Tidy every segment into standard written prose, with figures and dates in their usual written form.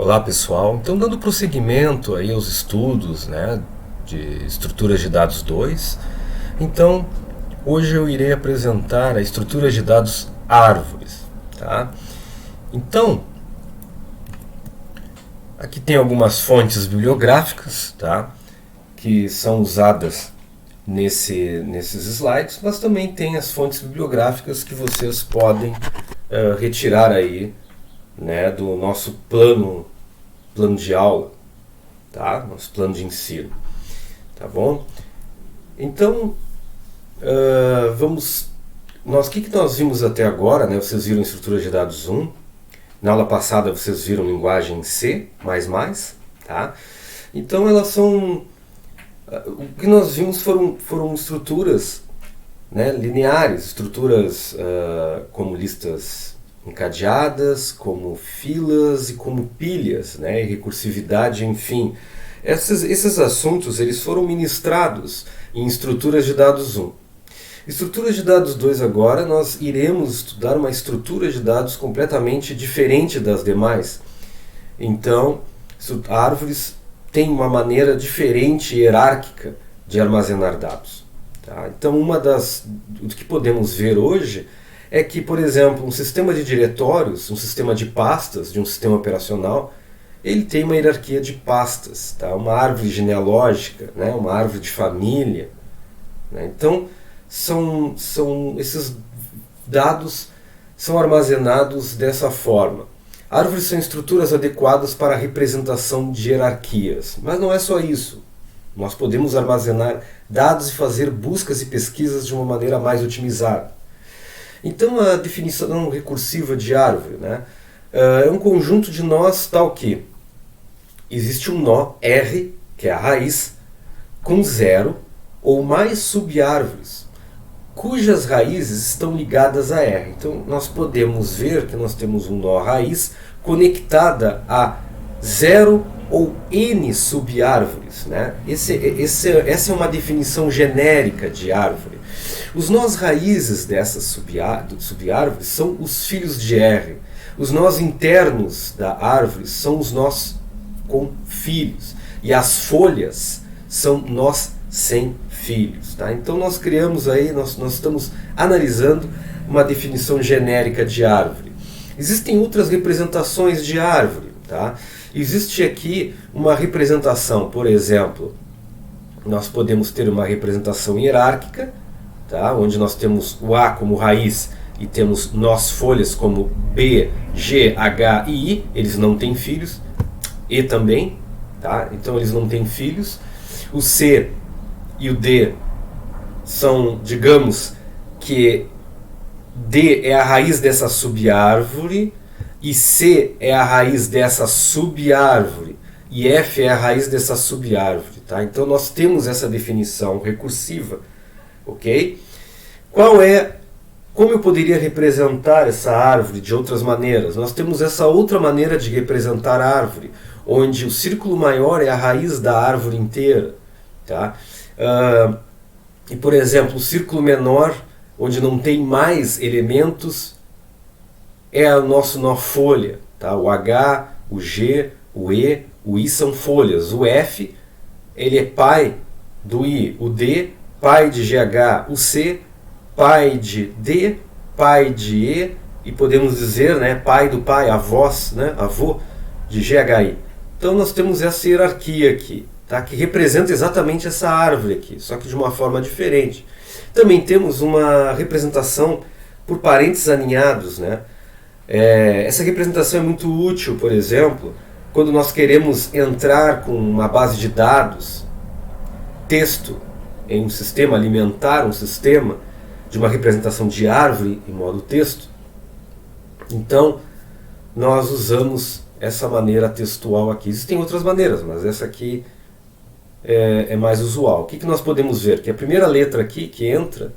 Olá pessoal, então dando prosseguimento aí aos estudos, de estruturas de dados 2, então hoje eu irei apresentar a estrutura de dados árvores, tá? Então, aqui tem algumas fontes bibliográficas, tá? Que são usadas nesses slides, mas também tem as fontes bibliográficas que vocês podem retirar aí, né, do nosso plano de aula, tá? Nosso plano de ensino, tá bom? Então, o que nós vimos até agora, né? Vocês viram estrutura de dados 1, na aula passada vocês viram linguagem C++, tá? Então elas são, o que nós vimos foram estruturas, né, lineares, estruturas como listas encadeadas, como filas e como pilhas, né, e recursividade, enfim. Esses assuntos eles foram ministrados em estruturas de dados 1. Estruturas de dados 2 agora, nós iremos estudar uma estrutura de dados completamente diferente das demais. Então, árvores têm uma maneira diferente e hierárquica de armazenar dados. Tá? Então, o que podemos ver hoje é que, por exemplo, um sistema de diretórios, um sistema de pastas de um sistema operacional, ele tem uma hierarquia de pastas, tá? Uma árvore genealógica, né? Uma árvore de família, né? Então, esses dados são armazenados dessa forma. Árvores são estruturas adequadas para a representação de hierarquias, mas não é só isso. Nós podemos armazenar dados e fazer buscas e pesquisas de uma maneira mais otimizada. Então a definição recursiva de árvore, né, é um conjunto de nós tal que existe um nó R, que é a raiz, com 0 ou mais subárvores, cujas raízes estão ligadas a R. Então nós podemos ver que nós temos um nó raiz conectada a 0 ou N subárvores, né? Essa é uma definição genérica de árvore. Os nós raízes dessas subárvores são os filhos de R. Os nós internos da árvore são os nós com filhos. E as folhas são nós sem filhos. Tá? Então nós criamos aí, nós estamos analisando uma definição genérica de árvore. Existem outras representações de árvore. Tá? Existe aqui uma representação, por exemplo, nós podemos ter uma representação hierárquica, tá? Onde nós temos o A como raiz e temos nós folhas como B, G, H e I, eles não têm filhos, E também, tá? Então eles não têm filhos. O C e o D são, digamos que D é a raiz dessa subárvore e C é a raiz dessa subárvore e F é a raiz dessa subárvore, tá? Então nós temos essa definição recursiva, ok? Como eu poderia representar essa árvore de outras maneiras? Nós temos essa outra maneira de representar a árvore, onde o círculo maior é a raiz da árvore inteira, tá? E por exemplo, o círculo menor, onde não tem mais elementos, é o nosso nó folha, tá? O H, o G, o E, o I são folhas. O F, ele é pai do I. O D, pai de GH. O C, pai de D, pai de E, e podemos dizer, né, pai do pai, avós, né, avô de GHI. Então nós temos essa hierarquia aqui, tá? Que representa exatamente essa árvore aqui, só que de uma forma diferente. Também temos uma representação por parênteses aninhados, né? Essa representação é muito útil, por exemplo, quando nós queremos entrar com uma base de dados, texto, em um sistema, alimentar um sistema de uma representação de árvore em modo texto. Então, nós usamos essa maneira textual aqui. Existem outras maneiras, mas essa aqui é mais usual. O que nós podemos ver? Que a primeira letra aqui que entra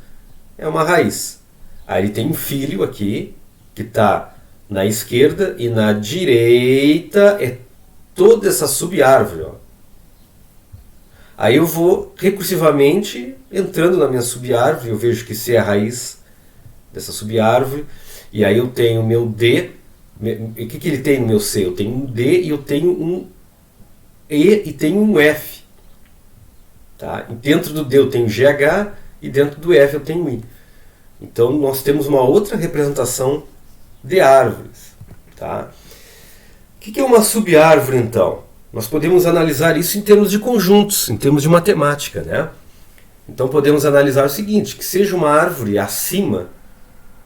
é uma raiz. Aí ele tem um filho aqui, que está na esquerda, e na direita é toda essa subárvore. Ó. Aí eu vou recursivamente entrando na minha subárvore, eu vejo que C é a raiz dessa subárvore, e aí eu tenho o meu D O que ele tem no meu C? Eu tenho um D e eu tenho um E e tenho um F. Tá? E dentro do D eu tenho GH e dentro do F eu tenho I. Então nós temos uma outra representação de árvores. Tá? O que é uma subárvore então? Nós podemos analisar isso em termos de conjuntos, em termos de matemática, né? Então podemos analisar o seguinte, que seja uma árvore acima,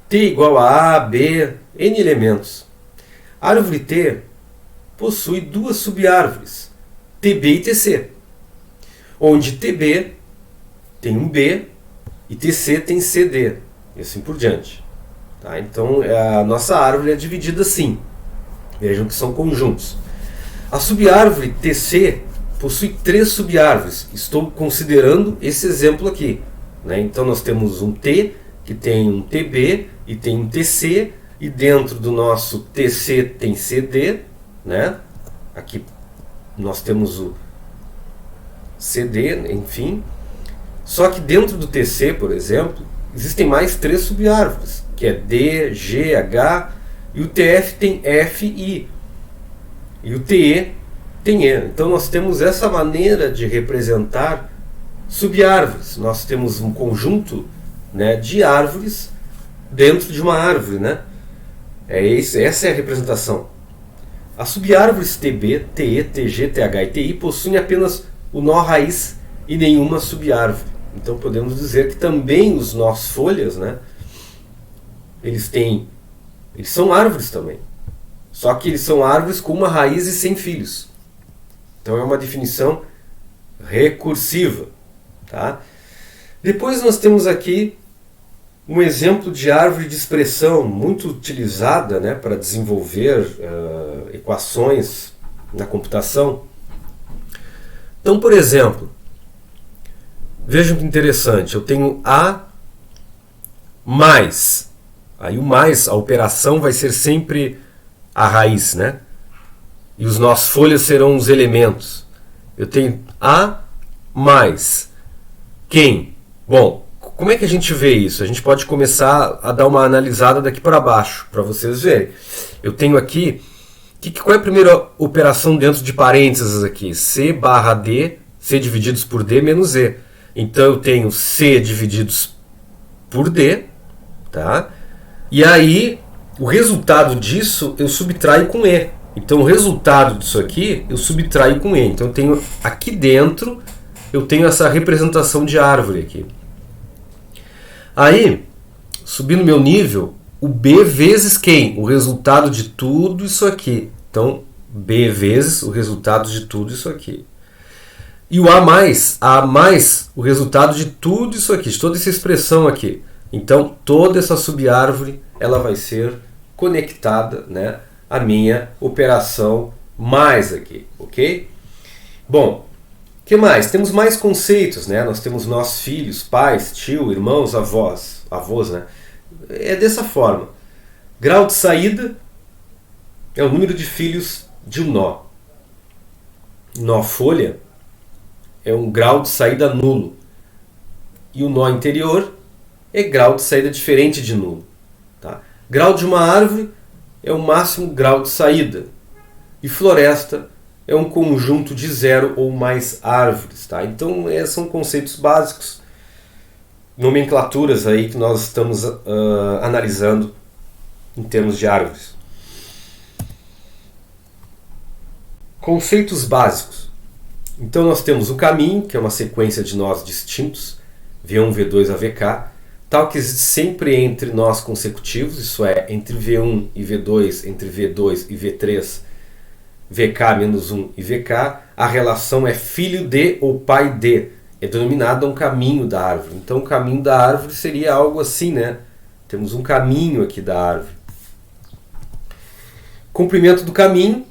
T igual a B, N elementos. A árvore T possui duas subárvores, TB e TC, onde TB tem um B e TC tem CD, e assim por diante. Tá? Então a nossa árvore é dividida assim. Vejam que são conjuntos. A subárvore TC possui três subárvores. Estou considerando esse exemplo aqui. Né? Então nós temos um T, que tem um TB e tem um TC, e dentro do nosso TC tem CD. Né? Aqui nós temos o CD, enfim. Só que dentro do TC, por exemplo, existem mais três subárvores, que é D, G, H, e o TF tem F e I. E o TE tem E. Então nós temos essa maneira de representar subárvores. Nós temos um conjunto, né, de árvores dentro de uma árvore. Né? Essa é a representação. As subárvores TB, TE, TG, TH e TI possuem apenas o nó raiz e nenhuma subárvore. Então podemos dizer que também os nós folhas, né, eles são árvores também. Só que eles são árvores com uma raiz e sem filhos. Então é uma definição recursiva. Tá? Depois nós temos aqui um exemplo de árvore de expressão muito utilizada, né, para desenvolver equações na computação. Então, por exemplo, vejam que interessante, eu tenho A mais. Aí o mais, a operação vai ser sempre a raiz, né? E os nós folhas serão os elementos. Eu tenho A mais quem? Bom, como é que a gente vê isso? A gente pode começar a dar uma analisada daqui para baixo, para vocês verem. Eu tenho aqui, qual é a primeira operação dentro de parênteses aqui? C barra D, C divididos por D menos E. Então eu tenho C divididos por D, tá? E aí o resultado disso eu subtraio com E. Então o resultado disso aqui eu subtraio com E. Então eu tenho aqui dentro, eu tenho essa representação de árvore aqui. Aí, subindo meu nível, o B vezes quem? O resultado de tudo isso aqui. Então B vezes o resultado de tudo isso aqui. E o A mais o resultado de tudo isso aqui, de toda essa expressão aqui. Então toda essa subárvore ela vai ser conectada, né, à minha operação mais aqui, ok? Bom, o que mais? Temos mais conceitos, né? Nós temos nossos filhos, pais, tio, irmãos, avós, né? É dessa forma. Grau de saída é o número de filhos de um nó. Nó folha é um grau de saída nulo. E o nó interior é grau de saída diferente de nulo. Tá? Grau de uma árvore é o máximo grau de saída. E floresta é um conjunto de zero ou mais árvores. Tá? Então são conceitos básicos, nomenclaturas aí que nós estamos analisando em termos de árvores. Conceitos básicos. Então nós temos o caminho, que é uma sequência de nós distintos, V1, V2 a VK, tal que existe sempre entre nós consecutivos, isso é, entre V1 e V2, entre V2 e V3, VK menos 1 e VK, a relação é filho de ou pai de, é denominada um caminho da árvore. Então o caminho da árvore seria algo assim, né? Temos um caminho aqui da árvore. Comprimento do caminho,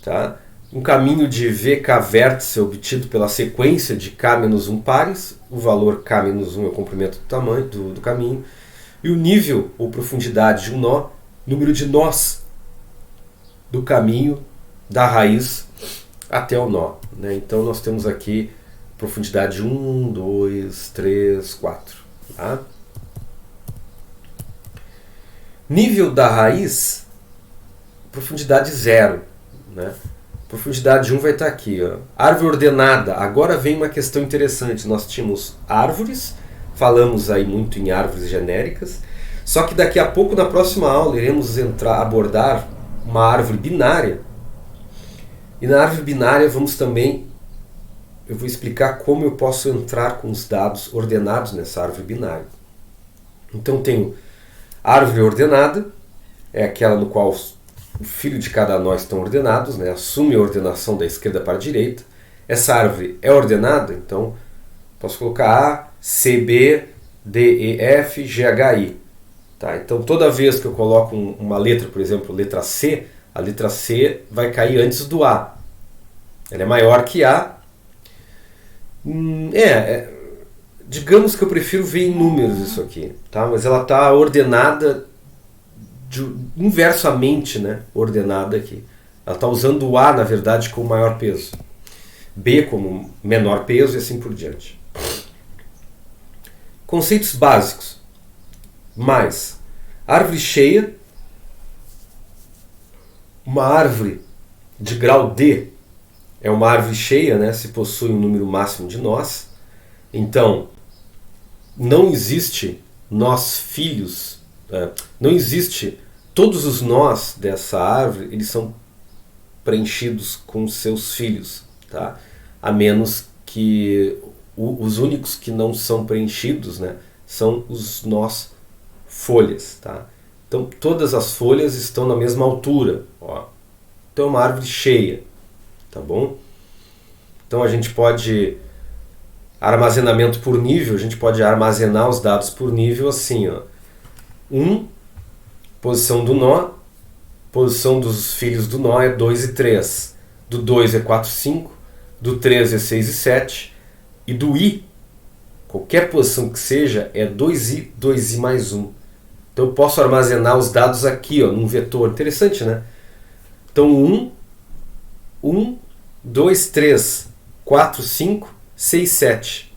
tá? Um caminho de VK vértice obtido pela sequência de K menos 1 pares, o valor K menos 1 é o comprimento do tamanho do caminho, e o nível ou profundidade de um nó, número de nós do caminho da raiz até o nó. Né? Então nós temos aqui profundidade 1, 2, 3, 4. Tá? Nível da raiz profundidade 0, né? Profundidade 1 vai estar aqui, ó. Árvore ordenada. Agora vem uma questão interessante. Nós tínhamos árvores, falamos aí muito em árvores genéricas, só que daqui a pouco, na próxima aula, iremos abordar uma árvore binária. E na árvore binária eu vou explicar como eu posso entrar com os dados ordenados nessa árvore binária. Então tenho árvore ordenada, é aquela no qual o filho de cada nó estão ordenados, né? Assume a ordenação da esquerda para a direita. Essa árvore é ordenada, então posso colocar A, C, B, D, E, F, G, H, I. Tá? Então toda vez que eu coloco uma letra, por exemplo, letra C, a letra C vai cair antes do A. Ela é maior que A. Digamos que eu prefiro ver em números isso aqui, tá? Mas ela está ordenada inversamente, né? Ordenada aqui. Ela está usando o A, na verdade, como maior peso, B como menor peso e assim por diante. Conceitos básicos. Mais árvore cheia, uma árvore de grau D é uma árvore cheia, né, se possui um número máximo de nós. Então, não existe nós filhos, não existe, todos os nós dessa árvore, eles são preenchidos com seus filhos, tá? A menos que os únicos que não são preenchidos, né, são os nós folhas, tá? Então todas as folhas estão na mesma altura, ó. Então é uma árvore cheia, tá bom? Então a gente pode armazenamento por nível, a gente pode armazenar os dados por nível assim, ó. 1, posição do nó, posição dos filhos do nó é 2 e 3, do 2 é 4 e 5, do 3 é 6 e 7, e do i, qualquer posição que seja, é 2i, 2i mais 1. Então eu posso armazenar os dados aqui, ó, num vetor. Interessante, né? Então 1, 2, 3, 4, 5, 6, 7.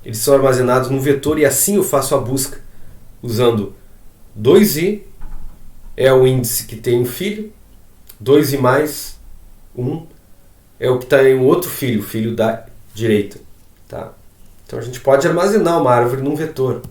Eles são armazenados num vetor e assim eu faço a busca. Usando 2i, é o índice que tem um filho, 2i mais 1 é o que está em um outro filho, o filho da direita. Tá? Então a gente pode armazenar uma árvore num vetor.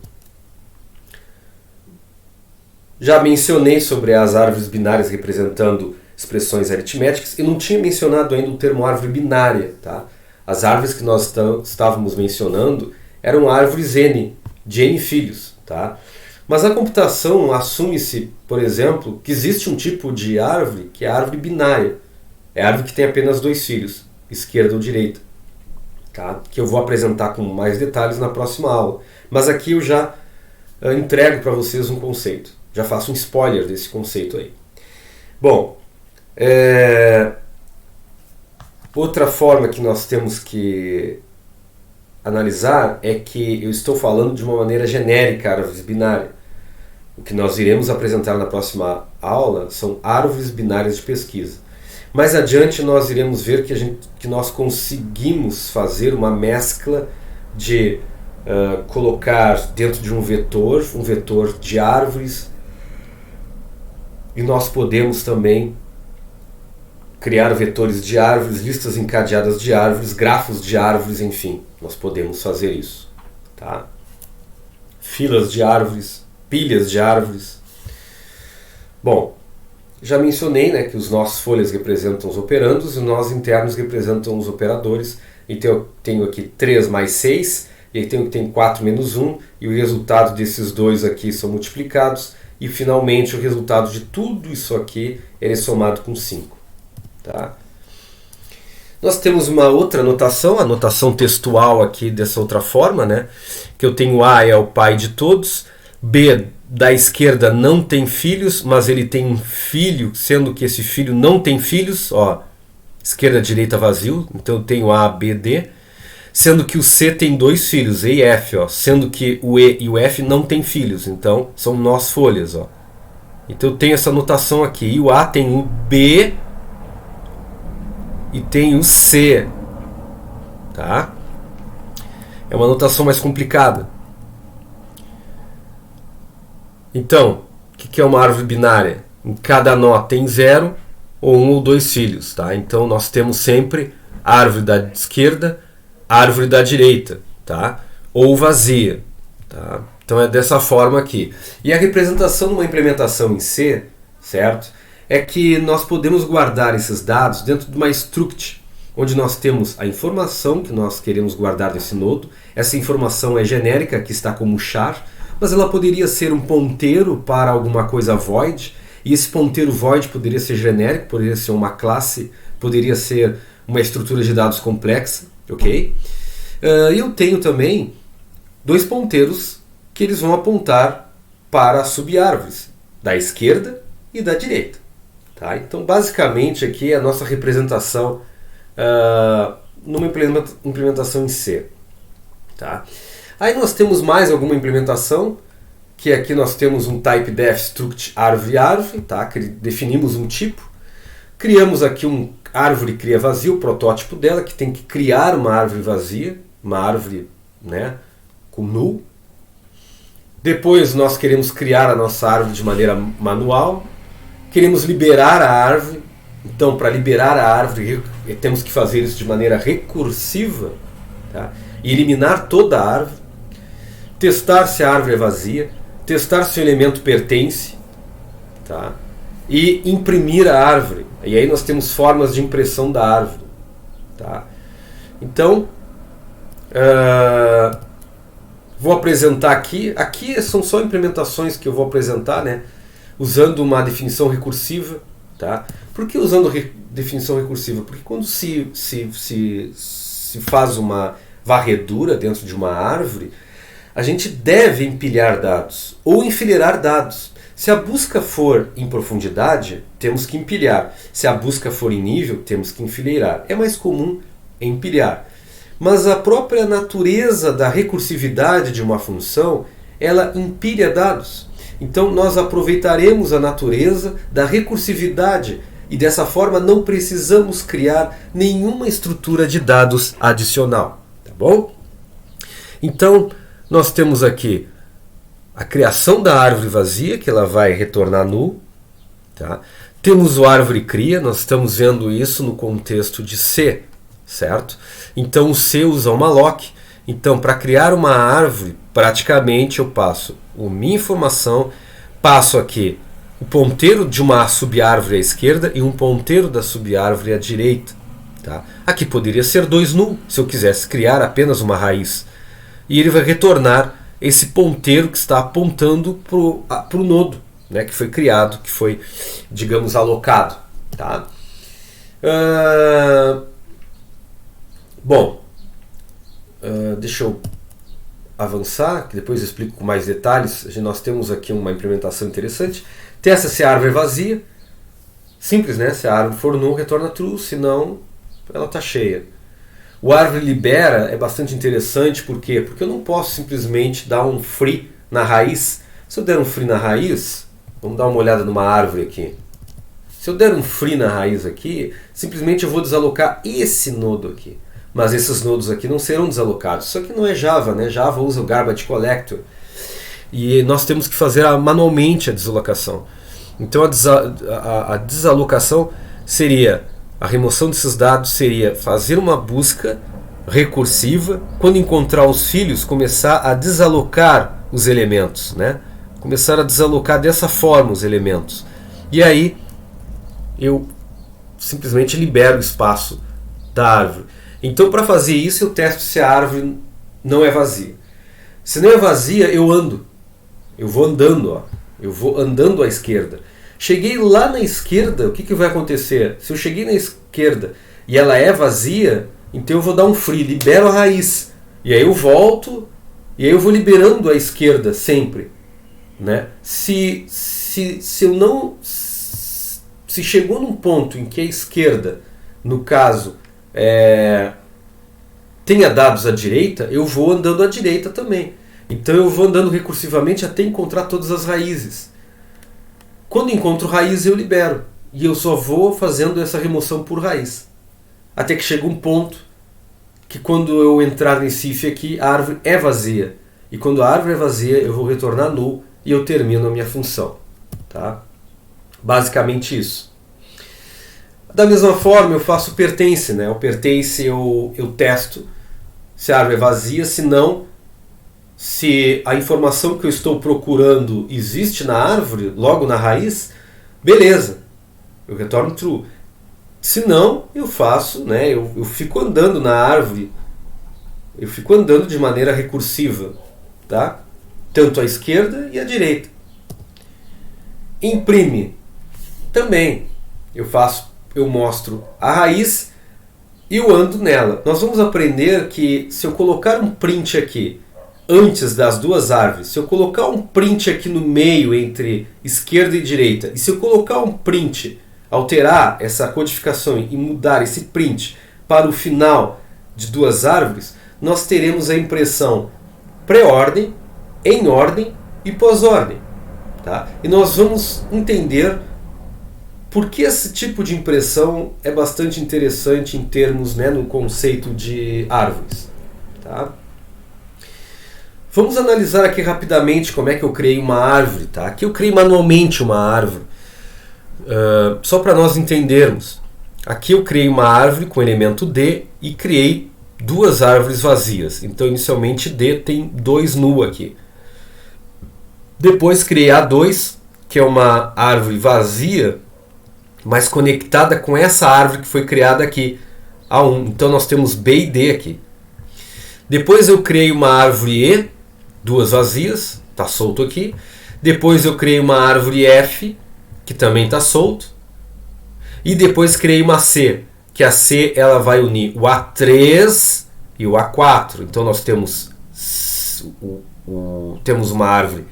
Já mencionei sobre as árvores binárias representando expressões aritméticas e não tinha mencionado ainda o termo árvore binária. Tá? As árvores que nós estávamos mencionando eram árvores N, de N filhos. Tá? Mas a computação assume-se, por exemplo, que existe um tipo de árvore que é a árvore binária. É a árvore que tem apenas 2 filhos, esquerda ou direita. Tá? Que eu vou apresentar com mais detalhes na próxima aula. Mas aqui eu já entrego para vocês um conceito. Já faço um spoiler desse conceito aí. Bom, outra forma que nós temos que analisar é que eu estou falando de uma maneira genérica árvores binárias. O que nós iremos apresentar na próxima aula são árvores binárias de pesquisa. Mais adiante nós iremos ver que nós conseguimos fazer uma mescla de colocar dentro de um vetor de árvores, e nós podemos também criar vetores de árvores, listas encadeadas de árvores, grafos de árvores, enfim, nós podemos fazer isso. Tá? Filas de árvores, pilhas de árvores. Bom, já mencionei, né, que os nós folhas representam os operandos e os nós internos representam os operadores. Então eu tenho aqui 3 mais 6, e aí tem 4 menos 1, e o resultado desses dois aqui são multiplicados, e finalmente o resultado de tudo isso aqui é somado com 5. Tá? Nós temos uma outra notação, a notação textual aqui dessa outra forma, né? Que eu tenho A é o pai de todos, B da esquerda não tem filhos, mas ele tem um filho, sendo que esse filho não tem filhos, ó, esquerda, direita, vazio, então eu tenho A, B, D, sendo que o C tem 2 filhos, E e F, ó, sendo que o E e o F não tem filhos, então são nós folhas, ó. Então eu tenho essa notação aqui, e o A tem o B e tem o C, tá? É uma notação mais complicada. Então, o que é uma árvore binária? em cada nó tem 0 ou 1 ou 2 filhos. Tá? Então nós temos sempre árvore da esquerda, árvore da direita, tá? Ou vazia. Tá? Então é dessa forma aqui. E a representação de uma implementação em C, certo? É que nós podemos guardar esses dados dentro de uma struct, onde nós temos a informação que nós queremos guardar desse nodo. Essa informação é genérica, que está como char, mas ela poderia ser um ponteiro para alguma coisa void, e esse ponteiro void poderia ser genérico, poderia ser uma classe, poderia ser uma estrutura de dados complexa, ok? Eu tenho também 2 ponteiros que eles vão apontar para as subárvores, da esquerda e da direita. Tá? Então, basicamente, aqui é a nossa representação numa implementação em C. Tá? Aí nós temos mais alguma implementação, que aqui nós temos um type-def struct árvore, tá? Que definimos um tipo, criamos aqui um árvore cria vazia, o protótipo dela, que tem que criar uma árvore vazia, uma árvore, né, com null. Depois nós queremos criar a nossa árvore de maneira manual, queremos liberar a árvore. Então, para liberar a árvore, temos que fazer isso de maneira recursiva, tá? E eliminar toda a árvore, testar se a árvore é vazia, testar se o elemento pertence, tá? E imprimir a árvore. E aí nós temos formas de impressão da árvore. Tá? Então, vou apresentar aqui. Aqui são só implementações que eu vou apresentar, né? Usando uma definição recursiva. Tá? Por que usando definição recursiva? Porque quando se faz uma varredura dentro de uma árvore, a gente deve empilhar dados ou enfileirar dados. Se a busca for em profundidade, temos que empilhar. Se a busca for em nível, temos que enfileirar. É mais comum empilhar. Mas a própria natureza da recursividade de uma função, ela empilha dados. Então nós aproveitaremos a natureza da recursividade e dessa forma não precisamos criar nenhuma estrutura de dados adicional. Tá bom? Então nós temos aqui a criação da árvore vazia, que ela vai retornar null. Tá? Temos o árvore cria, nós estamos vendo isso no contexto de C, certo? Então o C usa uma malloc. Então, para criar uma árvore, praticamente eu passo a minha informação, passo aqui o ponteiro de uma subárvore à esquerda e um ponteiro da subárvore à direita. Tá? Aqui poderia ser 2 null, se eu quisesse criar apenas uma raiz. E ele vai retornar esse ponteiro que está apontando para o nodo, né, que foi criado, que foi, digamos, alocado. Tá? Deixa eu avançar, que depois eu explico com mais detalhes. Nós temos aqui uma implementação interessante. Testa se a árvore é vazia. Simples, né? Se a árvore for null, retorna true, senão ela está cheia. O árvore libera é bastante interessante, por quê? Porque eu não posso simplesmente dar um free na raiz. Se eu der um free na raiz, vamos dar uma olhada numa árvore aqui. Se eu der um free na raiz aqui, simplesmente eu vou desalocar esse nodo aqui. Mas esses nodos aqui não serão desalocados. Isso aqui não é Java, né? Java usa o garbage collector. E nós temos que fazer manualmente a desalocação. Então a desalocação seria, a remoção desses dados seria fazer uma busca recursiva, quando encontrar os filhos, começar a desalocar os elementos, né? Começar a desalocar dessa forma os elementos. E aí eu simplesmente libero o espaço da árvore. Então, para fazer isso, eu testo se a árvore não é vazia. Se não é vazia, eu ando. Eu vou andando, ó. Eu vou andando à esquerda. Cheguei lá na esquerda, o que vai acontecer? Se eu cheguei na esquerda e ela é vazia, então eu vou dar um free, libero a raiz. E aí eu volto, e aí eu vou liberando a esquerda sempre. Né? Se eu não... Se chegou num ponto em que a esquerda, no caso, tenha dados à direita, eu vou andando à direita também. Então eu vou andando recursivamente até encontrar todas as raízes. Quando encontro raiz, eu libero. E eu só vou fazendo essa remoção por raiz. Até que chega um ponto que quando eu entrar nesse if aqui, a árvore é vazia. E quando a árvore é vazia, eu vou retornar null e eu termino a minha função. Tá? Basicamente isso. Da mesma forma eu faço o pertence, né? O pertence eu testo se a árvore é vazia, se não, se a informação que eu estou procurando existe na árvore, logo na raiz, beleza, eu retorno true. Se não, eu faço, né? Eu fico andando na árvore, eu fico andando de maneira recursiva, tá? Tanto à esquerda e à direita. Imprime também, eu mostro a raiz e eu ando nela. Nós vamos aprender que se eu colocar um print aqui antes das duas árvores, se eu colocar um print aqui no meio entre esquerda e direita, e se eu colocar um print, alterar essa codificação e mudar esse print para o final de duas árvores, nós teremos a impressão pré-ordem, em ordem e pós-ordem. Tá? E nós vamos entender por que esse tipo de impressão é bastante interessante em termos, né, no conceito de árvores. Tá? Vamos analisar aqui rapidamente como é que eu criei uma árvore. Tá? Aqui eu criei manualmente uma árvore, só para nós entendermos. Aqui eu criei uma árvore com o elemento D e criei duas árvores vazias. Então inicialmente D tem 2 null aqui. Depois criei A2, que é uma árvore vazia, mas conectada com essa árvore que foi criada aqui, A1. Então nós temos B e D aqui. Depois eu criei uma árvore E, duas vazias, está solto aqui. Depois eu criei uma árvore F, que também está solto. E depois criei uma C, que a C ela vai unir o A3 e o A4. Então nós temos, temos uma árvore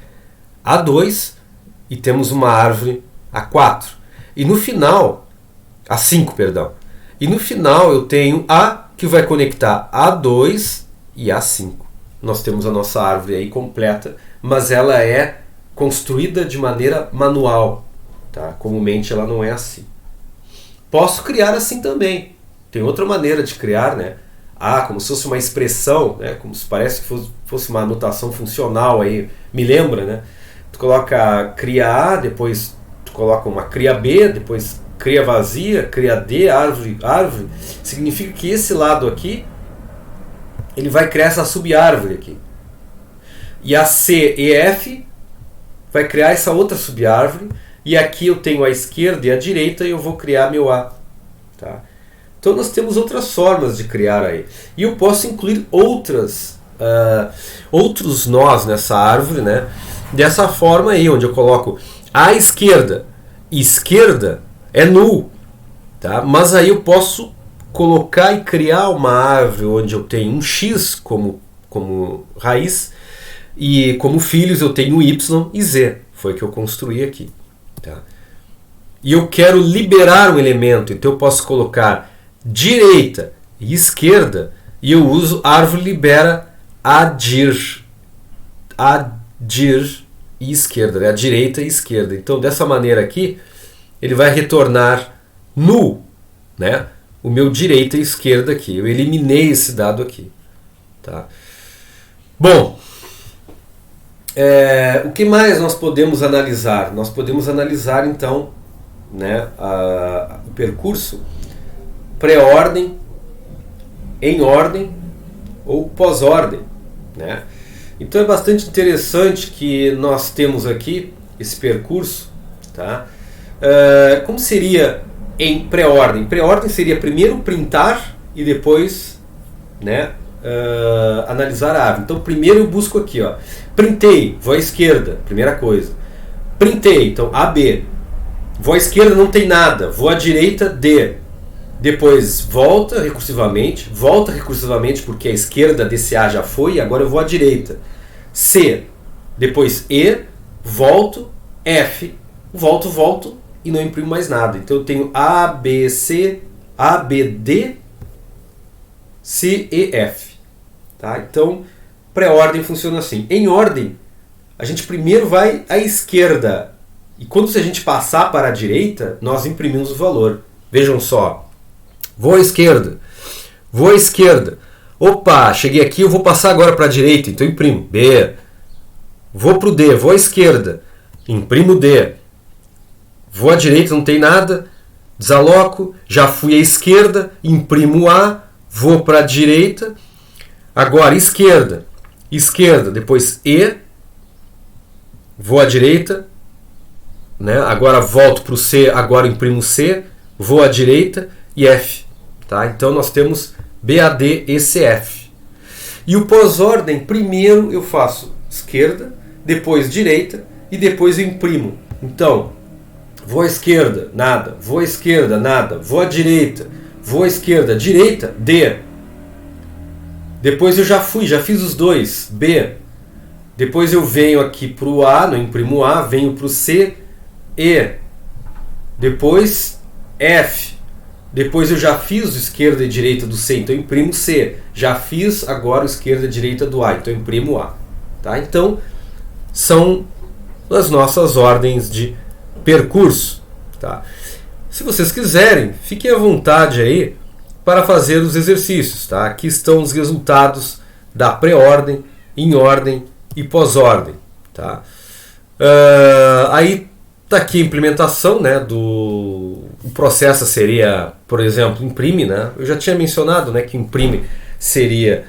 A2 e temos uma árvore A4. E no final, A5, perdão. E no final eu tenho A que vai conectar A2 e A5. Nós temos a nossa árvore aí completa, mas ela é construída de maneira manual. Tá? Comumente ela não é assim. Posso criar assim também. Tem outra maneira de criar, né? Como se fosse uma expressão, né? Como se parece que fosse uma anotação funcional aí. Me lembra, né? Tu coloca cria A, depois tu coloca uma cria B, depois cria vazia, cria D, árvore. Significa que esse lado aqui ele vai criar essa subárvore aqui. E a C e F vai criar essa outra subárvore. E aqui eu tenho a esquerda e a direita e eu vou criar meu A. Tá? Então nós temos outras formas de criar aí. E eu posso incluir outros nós nessa árvore, né? Dessa forma aí, onde eu coloco a esquerda. Esquerda é null. Tá? Mas aí eu posso colocar e criar uma árvore onde eu tenho um X como raiz. E como filhos eu tenho Y e Z. Foi o que eu construí aqui. Tá? E eu quero liberar um elemento, então eu posso colocar direita e esquerda e eu uso árvore libera adir e esquerda, né? A direita e esquerda. Então dessa maneira aqui ele vai retornar null, né? O meu direita e esquerda aqui. Eu eliminei esse dado aqui. Tá? Bom, o que mais nós podemos analisar? Nós podemos analisar então, né, o percurso pré-ordem, em ordem ou pós-ordem. Né? Então é bastante interessante que nós temos aqui esse percurso. Tá? Como seria em pré-ordem? Pré-ordem seria primeiro printar e depois, né, analisar a árvore. Então primeiro eu busco aqui, ó, printei, vou à esquerda, primeira coisa. Printei, então AB. Vou à esquerda, não tem nada. Vou à direita, D. Depois volta recursivamente porque a esquerda desse A já foi, agora eu vou à direita. C. Depois E, volto, F, volto e não imprimo mais nada. Então eu tenho A, B, C, A, B, D, C, E, F. Tá? Então, pré-ordem funciona assim. Em ordem, a gente primeiro vai à esquerda. E quando a gente passar para a direita, nós imprimimos o valor. Vejam só. Vou à esquerda. Opa, cheguei aqui, eu vou passar agora para a direita. Então imprimo B. Vou para o D, vou à esquerda. Imprimo D. Vou à direita, não tem nada, desaloco, já fui à esquerda, imprimo A, vou para a direita, agora esquerda, depois E, vou à direita, né? Agora volto para o C, agora imprimo C, vou à direita e F. Tá? Então nós temos B, A, D, E, C, F. E o pós-ordem, primeiro eu faço esquerda, depois direita e depois eu imprimo. Então, vou à esquerda, nada, vou à esquerda, nada, vou à direita, vou à esquerda, direita, D. Depois eu já fiz os dois, B. Depois eu venho aqui para o A, não imprimo A, venho para o C, E. Depois F. Depois eu já fiz o esquerda e direita do C, então eu imprimo C. Já fiz agora o esquerda e direita do A, então eu imprimo A. Tá? Então, são as nossas ordens de percurso. Tá? Se vocês quiserem, fiquem à vontade aí para fazer os exercícios. Tá? Aqui estão os resultados da pré-ordem, em ordem e pós-ordem. Tá? Aí está aqui a implementação, né, o processo seria, por exemplo, imprime. Né? Eu já tinha mencionado, né, que imprime seria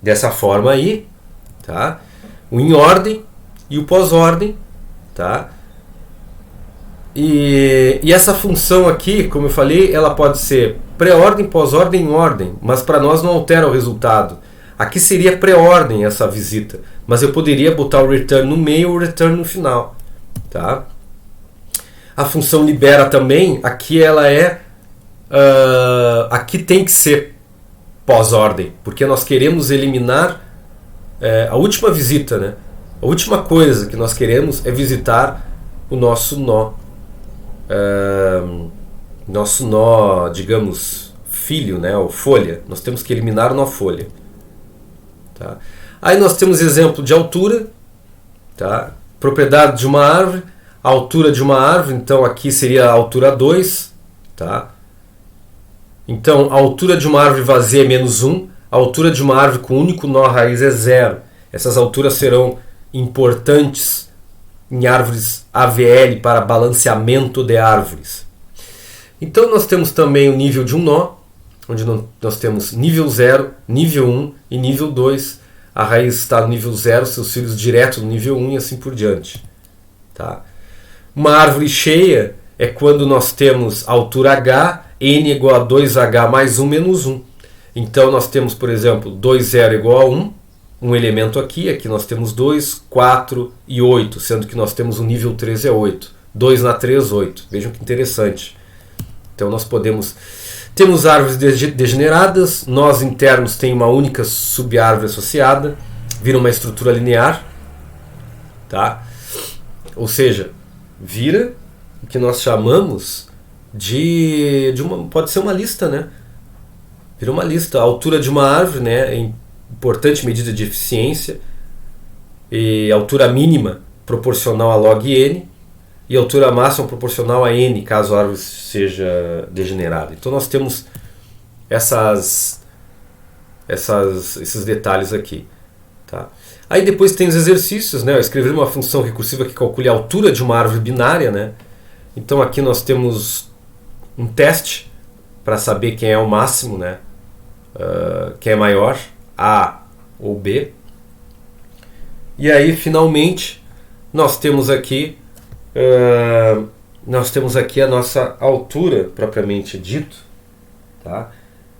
dessa forma aí. Tá? O em ordem e o pós-ordem. Tá? E essa função aqui, como eu falei, ela pode ser pré-ordem, pós-ordem, em ordem, mas para nós não altera o resultado. Aqui seria pré-ordem essa visita, mas eu poderia botar o return no meio ou o return no final. Tá? A função libera também, aqui ela é... aqui tem que ser pós-ordem, porque nós queremos eliminar a última visita. Né? A última coisa que nós queremos é visitar o nosso nó. Nosso nó, digamos, filho, né, ou folha. Nós temos que eliminar o nó folha. Tá? Aí nós temos exemplo de altura, tá? Propriedade de uma árvore, a altura de uma árvore, então aqui seria a altura 2. Tá? Então a altura de uma árvore vazia é menos 1, a altura de uma árvore com único nó raiz é 0. Essas alturas serão importantes em árvores AVL para balanceamento de árvores. Então nós temos também o nível de um nó, onde nós temos nível 0, nível 1 e nível 2. A raiz está no nível 0, seus filhos direto no nível 1 e assim por diante. Tá? Uma árvore cheia é quando nós temos altura H, N igual a 2H mais 1 menos 1. Então nós temos, por exemplo, 2, 0 igual a 1. Um elemento aqui nós temos 2, 4 e 8, sendo que nós temos o nível 3 é 8. 2 na 3, 8. Vejam que interessante. Então nós temos árvores degeneradas, nós internos tem uma única subárvore associada, vira uma estrutura linear. Tá? Ou seja, vira o que nós chamamos de uma, pode ser uma lista, né? Vira uma lista. A altura de uma árvore, né, é importante medida de eficiência, e altura mínima proporcional a log n e altura máxima proporcional a n, caso a árvore seja degenerada. Então nós temos esses detalhes aqui. Tá? Aí depois tem os exercícios, né? Eu escrevi uma função recursiva que calcule a altura de uma árvore binária. Né? Então aqui nós temos um teste para saber quem é o máximo, né? Quem é maior, A ou B. E aí finalmente nós temos aqui a nossa altura propriamente dito. Tá?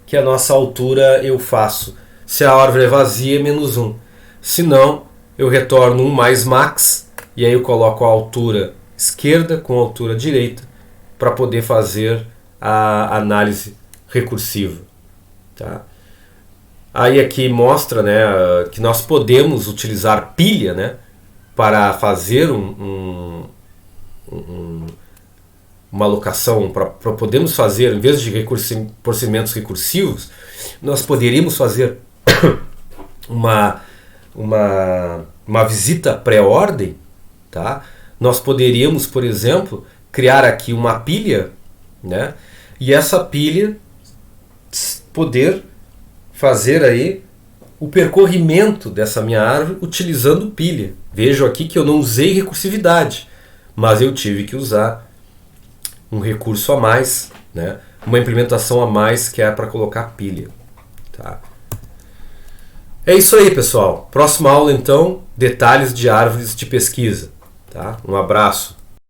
Que a nossa altura eu faço, se a árvore é vazia, menos 1. Se não, eu retorno 1 mais max, e aí eu coloco a altura esquerda com a altura direita para poder fazer a análise recursiva. Tá? Aí aqui mostra, né, que nós podemos utilizar pilha, né, para fazer uma alocação, para podemos fazer, em vez de procedimentos recursivos, nós poderíamos fazer uma visita pré-ordem. Tá? Nós poderíamos, por exemplo, criar aqui uma pilha, né, e essa pilha poder fazer aí o percorrimento dessa minha árvore utilizando pilha. Vejo aqui que eu não usei recursividade, mas eu tive que usar um recurso a mais, né? Uma implementação a mais que é para colocar pilha. Tá? É isso aí, pessoal. Próxima aula, então, detalhes de árvores de pesquisa. Tá? Um abraço.